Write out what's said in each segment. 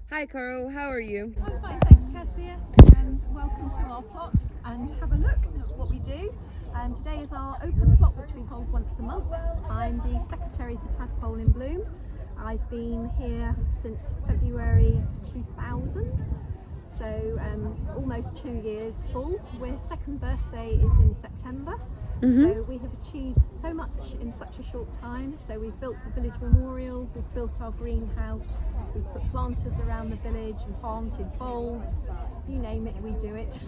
Hi Karl, how are you? I'm fine, thanks Cassia. Welcome to our plot and have a look at what we do. Today is our open plot which we hold once a month. I'm the secretary for TGV In Bloom. I've been here since February 2000, so almost 2 years full. Our second birthday is in September. So we have achieved so much in such a short time. So we've built the village memorial, we've built our greenhouse, we've put planters around the village and planted bulbs. You name it, we do it.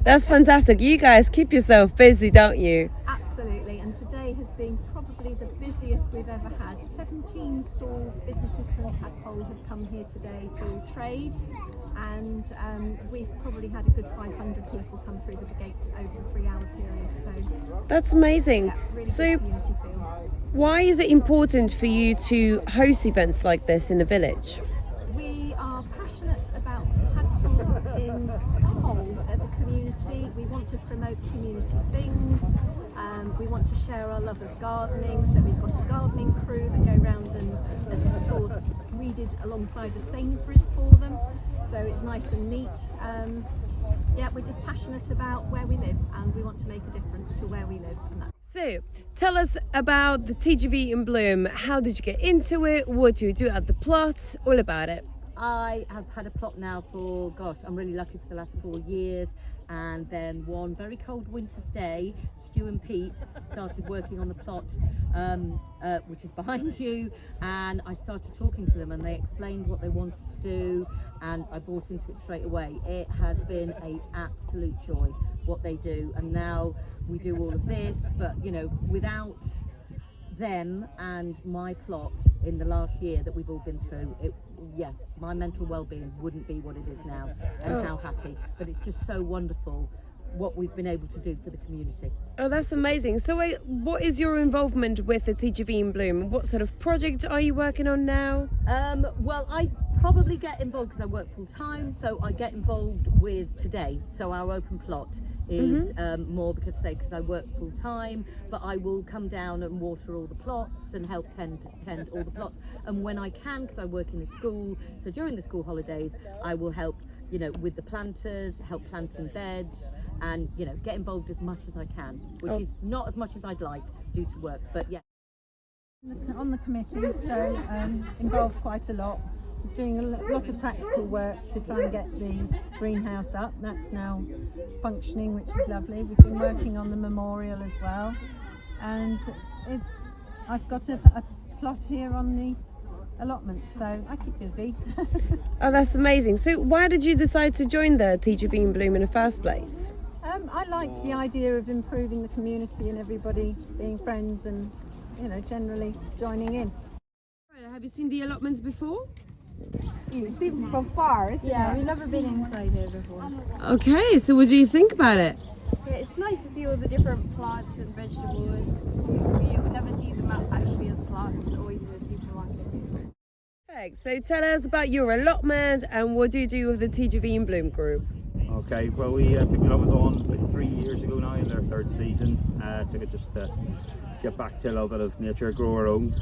That's fantastic. You guys keep yourself busy, don't you? Absolutely, and today has been probably the busiest we've ever had. 17 stalls, businesses from Tadpole have come here today to trade, and we've probably had a good 500 people come through the gates over the 3-hour period. So that's amazing. yeah, really So good community feel. why is it important for you to host events like this in the village? We are passionate about Tadpole in the whole as a community. We want to promote community things. We want to share our love of gardening, so we've got a gardening crew that go round and, as you saw, weeded alongside of Sainsbury's for them, so it's nice and neat. Yeah, we're just passionate about where we live and we want to make a difference to where we live. And that. So tell us about the TGV In Bloom. How did you get into it? What do you do at the plot? All about it. I have had a plot now for, gosh, I'm really lucky for the last 4 years, and then one very cold winter's day, Stu and Pete started working on the plot, which is behind you, and I started talking to them and they explained what they wanted to do, and I bought into it straight away. It has been an absolute joy what they do, and now we do all of this, but you know, without them and my plot in the last year that we've all been through, my mental well-being wouldn't be what it is now, and how happy. But it's just so wonderful what we've been able to do for the community. Oh, that's amazing. So what is your involvement with the TGV In Bloom? What sort of project are you working on now? Well, I probably get involved because I work full time, so I get involved with today. So our open plot is more because I work full time, but I will come down and water all the plots and help tend all the plots. And when I can, because I work in a school, so during the school holidays, I will help, you know, with the planters, help planting beds, and you know, get involved as much as I can, which is not as much as I'd like due to work, but yeah. On the committee, so involved quite a lot, doing a lot of practical work to try and get the greenhouse up. That's now functioning, which is lovely. We've been working on the memorial as well, and I've got a plot here on the allotments, so I keep busy. Oh, that's amazing. So why did you decide to join the TGV In Bloom in the first place? I liked the idea of improving the community and everybody being friends and, you know, generally joining in. Have you seen the allotments before? We've seen them from far, isn't it? We've never been inside here before. Okay, so what do you think about it? Yeah, it's nice to see all the different plants and vegetables. We never see them out actually as plants, always in the supermarket. Perfect. So tell us about your allotment and what do you do with the TGV In Bloom group? Okay, well we took the allotment on about 3 years ago now in their 3rd season. Took it just to get back to a little bit of nature, grow our own.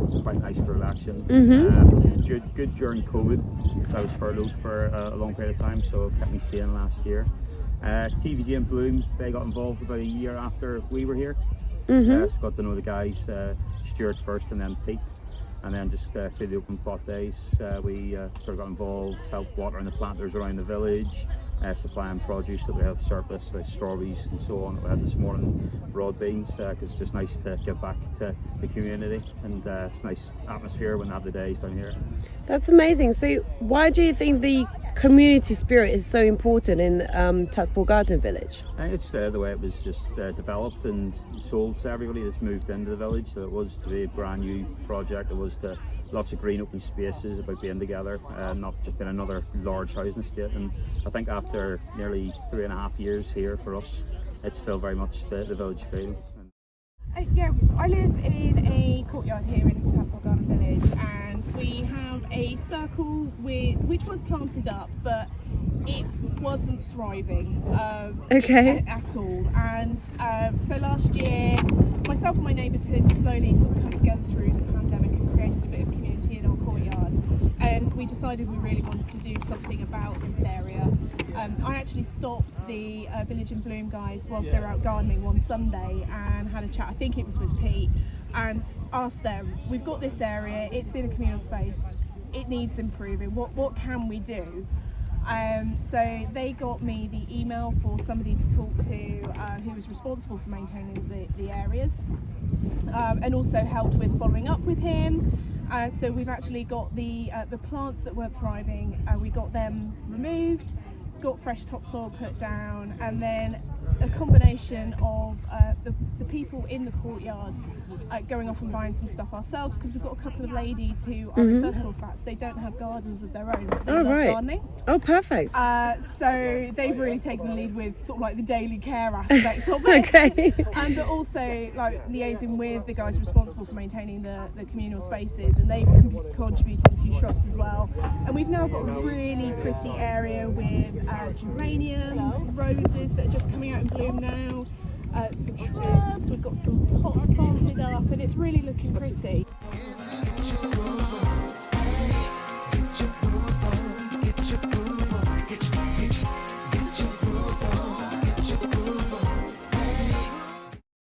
It's quite nice for relaxing. Good during COVID, because I was furloughed for a long period of time, so it kept me sane last year. TGV In Bloom, they got involved about a year after we were here. So got to know the guys, Stuart first and then Pete. And then just through the open plot days, we sort of got involved, helped watering the planters around the village, supplying produce that we have surplus, like strawberries and so on that we had this morning, broad beans, because it's just nice to give back to the community, and it's a nice atmosphere when they have the days down here. That's amazing. So why do you think the community spirit is so important in Tadpole Garden Village? It's the way it was just developed and sold to everybody that's moved into the village. So it was to be a brand new project. It was to lots of green open spaces, about being together, not just being another large housing estate. And I think after nearly 3.5 years here for us, it's still very much the village feel. Yeah, I live in a courtyard here in Tadpole Garden Village, and we have a circle which was planted up, but it wasn't thriving at all. And so last year, myself and my neighbours had slowly sort of come together through the pandemic and created a bit of community in our courtyard. we decided we really wanted to do something about this area. I actually stopped the Village in Bloom guys whilst they were out gardening one Sunday and had a chat, I think it was with Pete, and asked them, we've got this area, it's in a communal space, it needs improving, what can we do? So they got me the email for somebody to talk to who was responsible for maintaining the areas, and also helped with following up with him. So we've actually got the plants that weren't thriving, we got them removed, got fresh topsoil put down, and then a combination of the people in the courtyard going off and buying some stuff ourselves, because we've got a couple of ladies who are in first floor flats. They don't have gardens of their own, but they love gardening. Oh, perfect. So they've really taken the lead with sort of like the daily care aspect of it. Okay. But also like liaising with the guys responsible for maintaining the communal spaces, and they've contributed a few shrubs as well. And we've now got a really pretty area with geraniums, roses that are just coming out in bloom now, some shrubs, we've got some pots planted up, and it's really looking pretty.